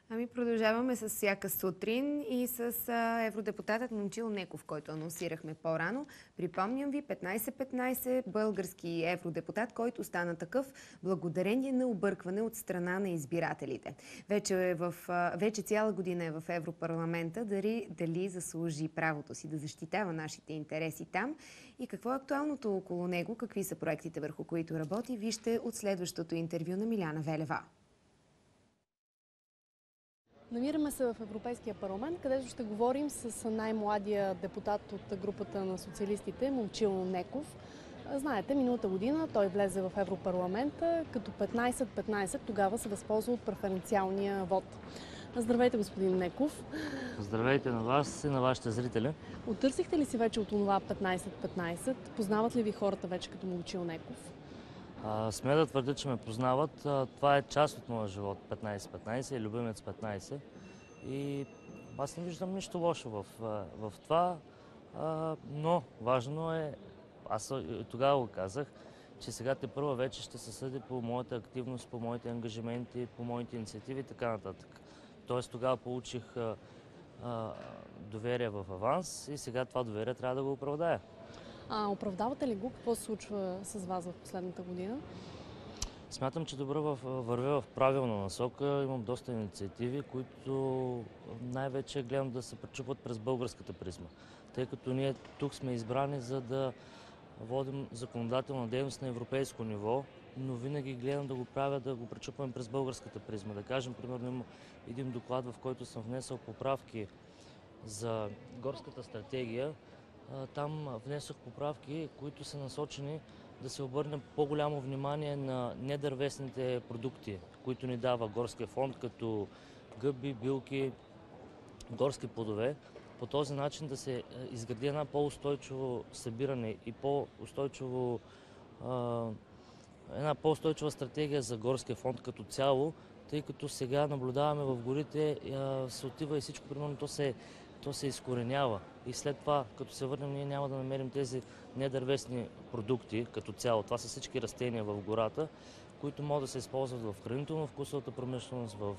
Ами продължаваме с всяка сутрин и с евродепутатът Момчил Неков, който анонсирахме по-рано. Припомням ви, 15-15, български евродепутат, който стана такъв благодарение на объркване от страна на избирателите. Вече цяла година е в Европарламента, дали заслужи правото си да защитава нашите интереси там и какво е актуалното около него, какви са проектите, върху които работи, вижте от следващото интервю на Миляна Велева. Намираме се в Европейския парламент, където ще говорим с най-младия депутат от групата на социалистите, Момчил Неков. Знаете, миналата година той влезе в Европарламента, като 15-15 тогава се възползва от преференциалния вод. Здравейте, господин Неков. Здравейте на вас и на вашите зрители. Оттърсихте ли си вече от това 15-15? Познават ли ви хората вече като Момчил Неков? Смея да твърдя, че ме познават. Това е част от моя живот, 15-15, любимец 15. И аз не виждам нищо лошо в това, но важно е, аз тогава го казах, че сега тепърва вече ще се съди по моята активност, по моите ангажименти, по моите инициативи и така нататък. Тоест тогава получих доверие в аванс и сега това доверие трябва да го оправдая. Оправдавате ли го? Какво се случва с вас в последната година? Смятам, че добре вървя в правилна насока. Имам доста инициативи, които най-вече гледам да се пречупват през българската призма. Тъй като ние тук сме избрани, за да водим законодателна дейност на европейско ниво, но винаги гледам да го правя, да го пречупваме през българската призма. Да кажем, примерно има един доклад, в който съм внесъл поправки за горската стратегия. Там внесох поправки, които са насочени да се обърне по-голямо внимание на недървесните продукти, които ни дава горския фонд, като гъби, билки, горски плодове. По този начин да се изгради една по-устойчиво събиране и една по-устойчива стратегия за горския фонд като цяло, тъй като сега наблюдаваме в горите, се отива и всичко, примерно то се изкоренява. И след това, като се върнем, ние няма да намерим тези недървесни продукти като цяло. Това са всички растения в гората, които могат да се използват в хранително-вкусовата промишленост, в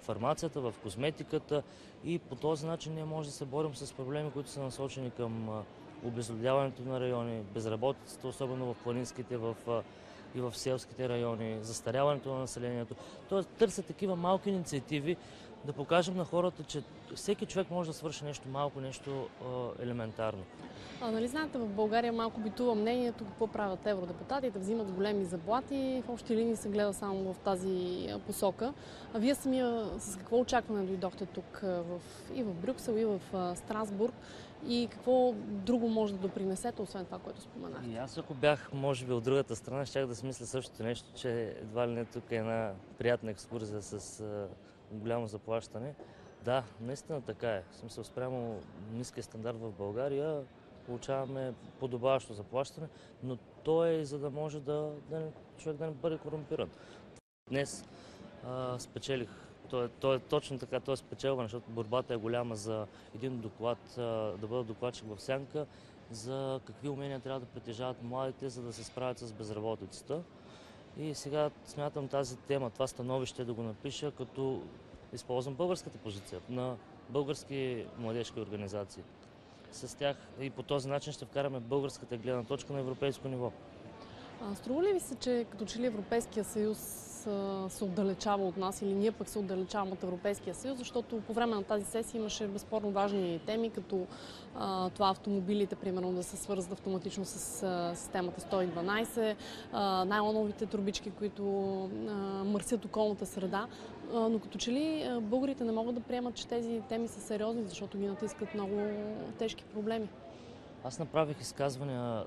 фармацията, в козметиката и по този начин ние можем да се борим с проблеми, които са насочени към обезлюдяването на райони, безработицата, особено в планинските и в селските райони, застаряването на населението. Тоест търсят такива малки инициативи, да покажем на хората, че всеки човек може да свърши нещо малко, нещо елементарно. Нали знаете, в България малко битува мнението какво правят евродепутатите, взимат големи заплати, в общи линии се гледа само в тази посока. А вие самия с какво очакване дойдохте тук и в Брюксел, и в Страсбург? И какво друго може да допринесете, освен това, което споменахте? И аз ако бях, може би, от другата страна, щях да си мисля същото нещо, че едва ли не тук е една приятна екскурзия с голямо заплащане. Да, наистина така е. В смисъл, спрямо ниския стандарт в България получаваме подобаващо заплащане, но то е за да може човек да не бъде корумпиран. Днес спечелих. То е точно така, то е спечелване, защото борбата е голяма за един доклад, да бъда докладчик в сянка, за какви умения трябва да притежават младите, за да се справят с безработицата. И сега смятам тази тема, това становище да го напиша, като използвам българската позиция на български младежки организации. С тях и по този начин ще вкараме българската гледна точка на европейско ниво. Струва ли ви се, че като че ли Европейския съюз се отдалечава от нас или ние пък се отдалечаваме от Европейския съюз, защото по време на тази сесия имаше безспорно важни теми, като това автомобилите, примерно, да се свързват автоматично с системата 112, найлоновите турбички, които мърсят околната среда. Но като че ли българите не могат да приемат, че тези теми са сериозни, защото ги натискат много тежки проблеми. Аз направих изказвания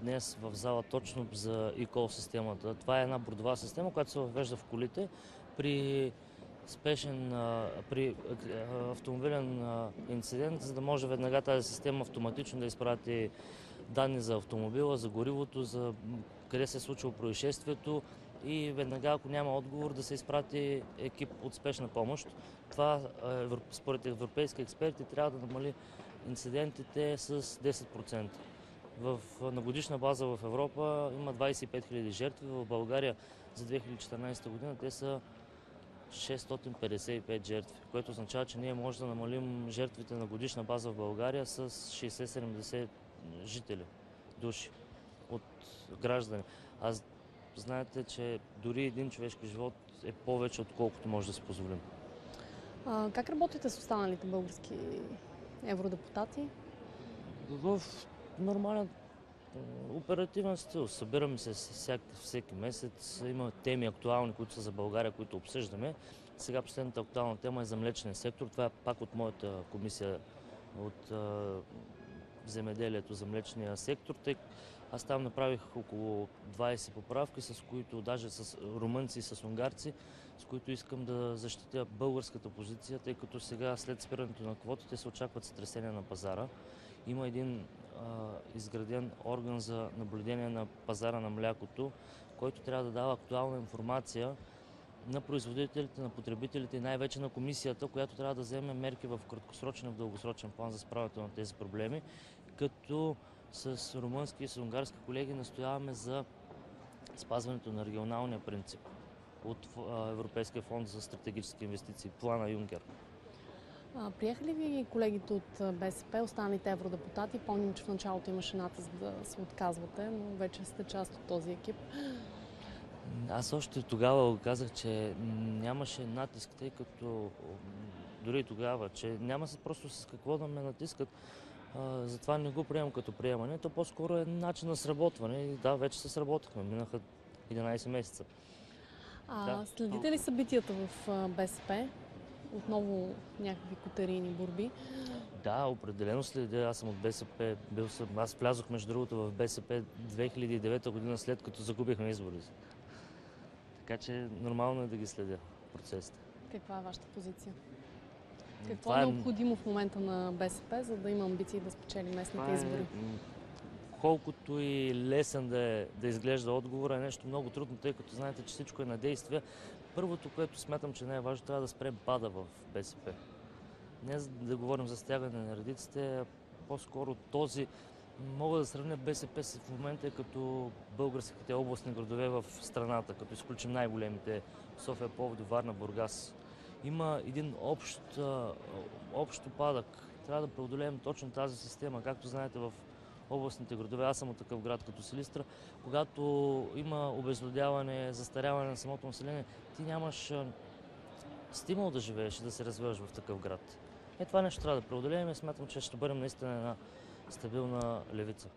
днес в зала точно за eCall системата. Това е една бордова система, която се въвежда в колите при автомобилен инцидент, за да може веднага тази система автоматично да изпрати данни за автомобила, за горивото, за къде се е случило происшествието и веднага, ако няма отговор, да се изпрати екип от спешна помощ. Това, според европейски експерти, трябва да намали инцидентите с 10%. На годишна база в Европа има 25 000 жертви. В България за 2014 година те са 655 жертви, което означава, че ние можем да намалим жертвите на годишна база в България с 60-70 жители, души от граждани. Аз знаете, че дори един човешки живот е повече, отколкото може да си позволим. Как работите с останалите български евродепутати? В нормален оперативен стил. Събираме се всеки месец. Има теми актуални, които са за България, които обсъждаме. Сега последната актуална тема е за млечния сектор. Това е пак от моята комисия от земеделието за млечния сектор. Аз там направих около 20 поправки, с които, даже с румънци и с унгарци, с които искам да защитя българската позиция, тъй като сега след спирането на квотите се очакват сътресения на пазара. Има един изграден орган за наблюдение на пазара на млякото, който трябва да дава актуална информация на производителите, на потребителите и най-вече на комисията, която трябва да вземе мерки в краткосрочен и в дългосрочен план за справянето на тези проблеми, като с румънски и с унгарски колеги настояваме за спазването на регионалния принцип от Европейския фонд за стратегически инвестиции, плана Юнкер. Приеха ли ви колегите от БСП, останалите евродепутати? Помним, че в началото имаше натиск да се отказвате, но вече сте част от този екип. Аз още тогава казах, че нямаше натиск, тъй като дори тогава, че няма се просто с какво да ме натискат. Затова не го приемам като приемане. То по-скоро е начин на сработване. И да, вече се сработихме. Минаха 11 месеца. Следите ли събитията в БСП? Отново някакви котерийни борби? Да, определено следя. Аз съм от БСП. Аз влязох, между другото, в БСП 2009 година, след като загубихме изборите. Така че нормално е да ги следя процесите. Каква е вашата позиция? Какво е необходимо в момента на БСП, за да има амбиции да спечели местните избори? Колкото и лесен да изглежда отговора, е нещо много трудно, тъй като знаете, че всичко е на действие. Първото, което смятам, че не е важно, трябва да спрем пада в БСП. Не да говорим за стягане на редиците, а по-скоро този. Мога да сравня БСП в момента като българските областни градове в страната, като изключим най-големите София, Пловдив, Варна, Бургас. Има един общ упадък. Трябва да преодолеем точно тази система. Както знаете, в областните градове, аз съм от такъв град като Силистра, когато има обезлюдяване, застаряване на самото население, ти нямаш стимул да живееш и да се развиваш в такъв град. Това нещо трябва да преодолеем и смятам, че ще бъдем наистина една стабилна левица.